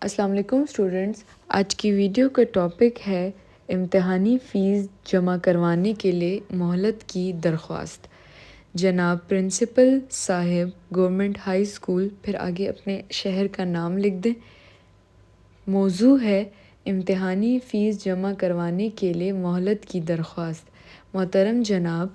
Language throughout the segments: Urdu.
السلام علیکم اسٹوڈنٹس، آج کی ویڈیو کا ٹاپک ہے امتحانی فیس جمع کروانے کے لیے مہلت کی درخواست۔ جناب پرنسپل صاحب گورنمنٹ ہائی اسکول، پھر آگے اپنے شہر کا نام لکھ دیں۔ موضوع ہے امتحانی فیس جمع کروانے کے لیے مہلت کی درخواست۔ محترم جناب،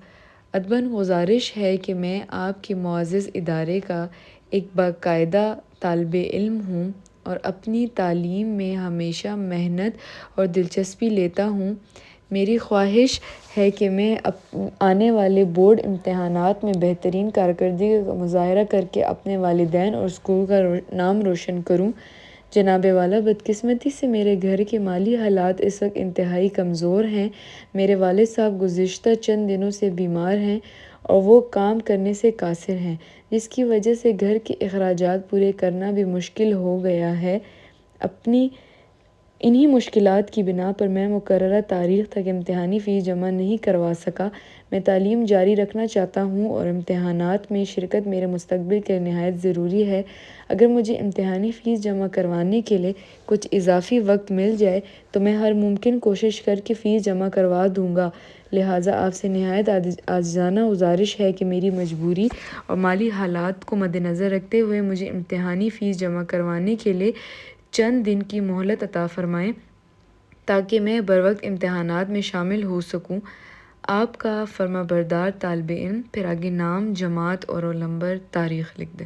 ادباً گزارش ہے کہ میں آپ کے معزز ادارے کا ایک باقاعدہ طالب علم ہوں اور اپنی تعلیم میں ہمیشہ محنت اور دلچسپی لیتا ہوں۔ میری خواہش ہے کہ میں آنے والے بورڈ امتحانات میں بہترین کارکردگی کا مظاہرہ کر کے اپنے والدین اور اسکول کا نام روشن کروں۔ جناب والا، بدقسمتی سے میرے گھر کے مالی حالات اس وقت انتہائی کمزور ہیں۔ میرے والد صاحب گزشتہ چند دنوں سے بیمار ہیں اور وہ کام کرنے سے قاصر ہیں، جس کی وجہ سے گھر کے اخراجات پورے کرنا بھی مشکل ہو گیا ہے۔ اپنی انہی مشکلات کی بنا پر میں مقررہ تاریخ تک امتحانی فیس جمع نہیں کروا سکا۔ میں تعلیم جاری رکھنا چاہتا ہوں اور امتحانات میں شرکت میرے مستقبل کے لیے نہایت ضروری ہے۔ اگر مجھے امتحانی فیس جمع کروانے کے لیے کچھ اضافی وقت مل جائے تو میں ہر ممکن کوشش کر کے فیس جمع کروا دوں گا۔ لہٰذا آپ سے نہایت عاجزانہ گزارش ہے کہ میری مجبوری اور مالی حالات کو مدنظر رکھتے ہوئے مجھے امتحانی فیس جمع کروانے کے لیے چند دن کی مہلت عطا فرمائیں تاکہ میں بروقت امتحانات میں شامل ہو سکوں۔ آپ کا فرمانبردار طالب علم، پھر آگے نام، جماعت اور رول نمبر، تاریخ لکھ دیں۔